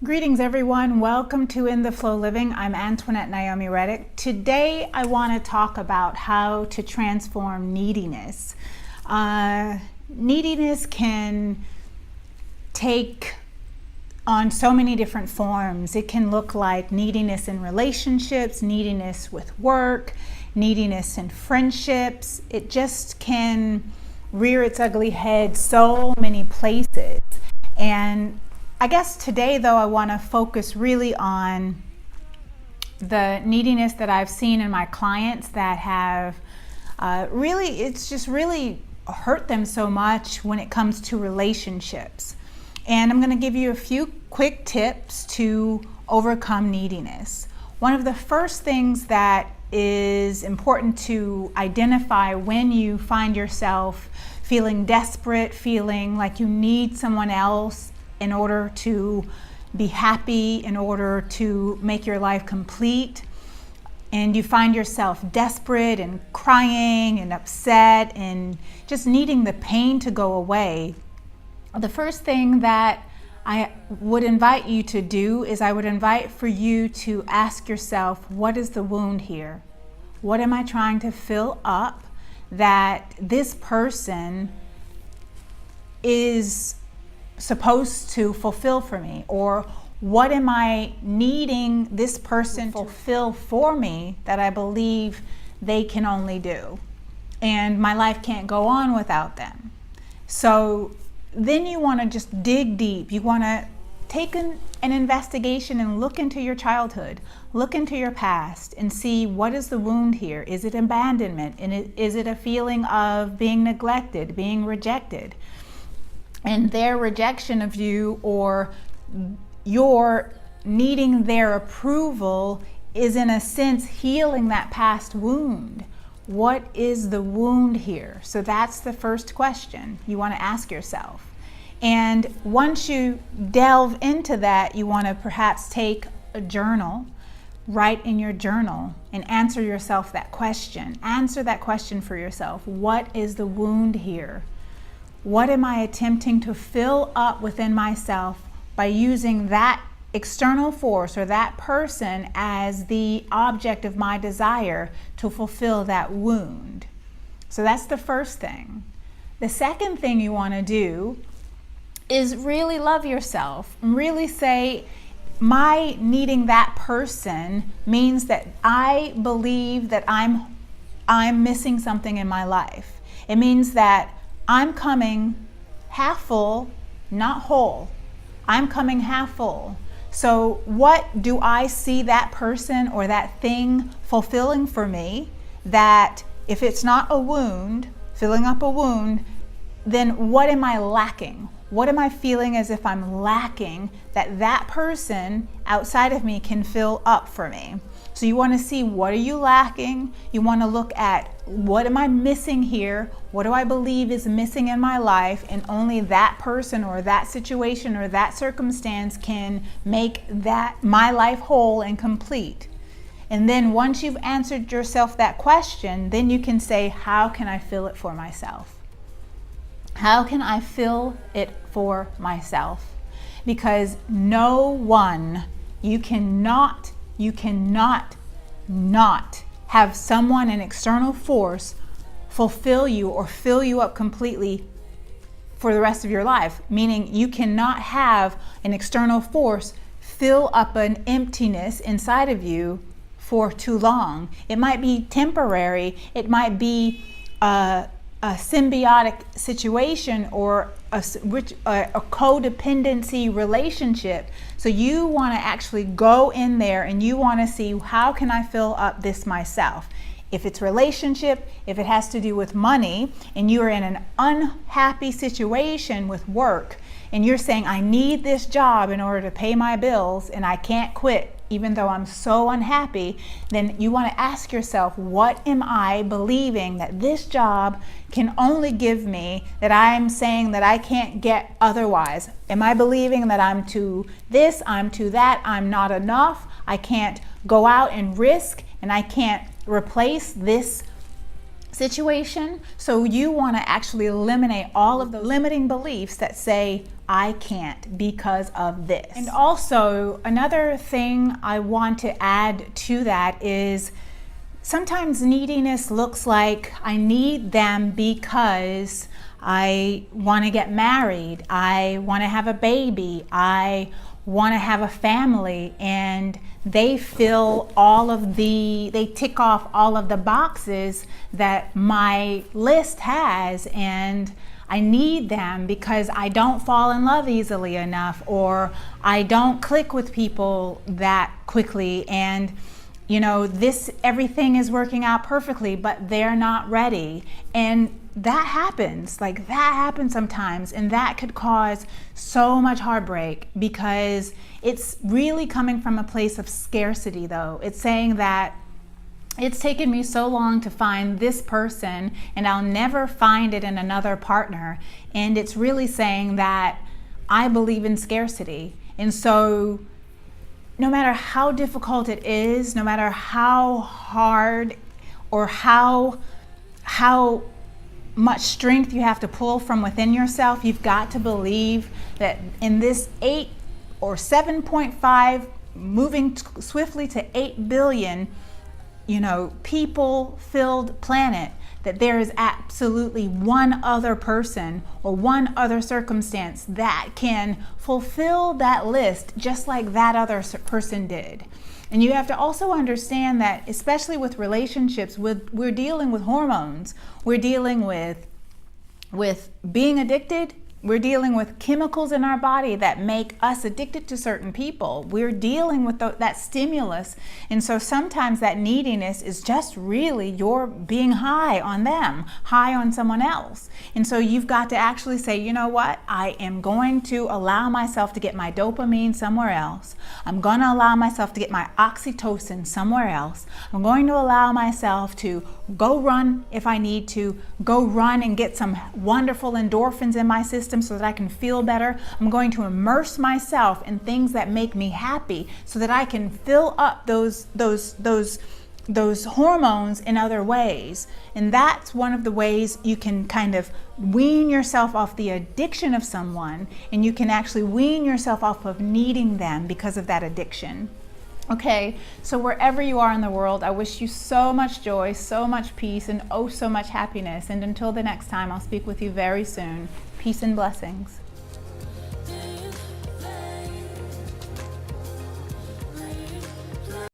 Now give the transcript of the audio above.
Greetings everyone, welcome to In the Flow Living. I'm Antoinette Naomi Reddick. Today I want to talk about how to transform neediness. Neediness can take on so many different forms. It can look like neediness in relationships, neediness with work, neediness in friendships. It just can rear its ugly head so many places. And I guess today, though, I want to focus really on the neediness that I've seen in my clients that have it's just really hurt them so much when it comes to relationships. And I'm going to give you a few quick tips to overcome neediness. One of the first things that is important to identify when you find yourself feeling desperate, feeling like you need someone else in order to be happy, in order to make your life complete, and you find yourself desperate and crying and upset and just needing the pain to go away, the first thing that I would invite you to do is I would invite for you to ask yourself, what is the wound here? What am I trying to fill up that this person is supposed to fulfill for me? Or what am I needing this person to fulfill for me that I believe they can only do, and my life can't go on without them? So then you want to just dig deep. You want to take an investigation and look into your childhood, look into your past, and see what is the wound here. Is it abandonment? And is it a feeling of being neglected, being rejected? And their rejection of you, or your needing their approval, is in a sense healing that past wound. What is the wound here? So that's the first question you want to ask yourself. And once you delve into that, you want to perhaps take a journal, write in your journal, and answer yourself that question. Answer that question for yourself. What is the wound here? What am I attempting to fill up within myself by using that external force or that person as the object of my desire to fulfill that wound? So that's the first thing. The second thing you want to do is really love yourself. Really say, my needing that person means that I believe that I'm missing something in my life. It means that I'm coming half full, not whole. I'm coming half full. So what do I see that person or that thing fulfilling for me, that if it's not a wound, filling up a wound, then what am I lacking? What am I feeling as if I'm lacking that that person outside of me can fill up for me? So you want to see, what are you lacking? You want to look at, what am I missing here? What do I believe is missing in my life? And only that person or that situation or that circumstance can make that my life whole and complete. And then once you've answered yourself that question, then you can say, how can I fill it for myself? How can I fill it for myself? Because no one, you cannot not have someone, an external force, fulfill you or fill you up completely for the rest of your life. Meaning you cannot have an external force fill up an emptiness inside of you for too long. It might be temporary. It might be a symbiotic situation or a codependency relationship. So you want to actually go in there and you want to see, how can I fill up this myself? If it's relationship, if it has to do with money, and you are in an unhappy situation with work, and you're saying, I need this job in order to pay my bills and I can't quit even though I'm so unhappy, then you want to ask yourself, what am I believing that this job can only give me, that I'm saying that I can't get otherwise? Am I believing that I'm to this, I'm to that, I'm not enough, I can't go out and risk, and I can't replace this situation. So you want to actually eliminate all of the limiting beliefs that say, I can't because of this. And also, another thing I want to add to that is sometimes neediness looks like I need them because I want to get married, I want to have a baby, I want to have a family, and they tick off all of the boxes that my list has, and I need them because I don't fall in love easily enough, or I don't click with people that quickly, and everything is working out perfectly, but they're not ready. And that happens sometimes, and that could cause so much heartbreak because it's really coming from a place of scarcity, though. It's saying that it's taken me so long to find this person and I'll never find it in another partner. And it's really saying that I believe in scarcity. And so no matter how difficult it is, no matter how hard or how much strength you have to pull from within yourself, you've got to believe that in this 8 or 7.5 moving swiftly to 8 billion people filled planet, that there is absolutely one other person or one other circumstance that can fulfill that list just like that other person did. And you have to also understand that, especially with relationships, we're dealing with hormones, we're dealing with being addicted, we're dealing with chemicals in our body that make us addicted to certain people. We're dealing with that stimulus. And so sometimes that neediness is just really you're being high on them, high on someone else. And so you've got to actually say, you know what? I am going to allow myself to get my dopamine somewhere else. I'm going to allow myself to get my oxytocin somewhere else. I'm going to allow myself to go run if I need to, go run and get some wonderful endorphins in my system so that I can feel better. I'm going to immerse myself in things that make me happy so that I can fill up those hormones in other ways. And that's one of the ways you can kind of wean yourself off the addiction of someone, and you can actually wean yourself off of needing them because of that addiction. Okay, so wherever you are in the world, I wish you so much joy, so much peace, and oh so much happiness. And until the next time, I'll speak with you very soon. Peace and blessings.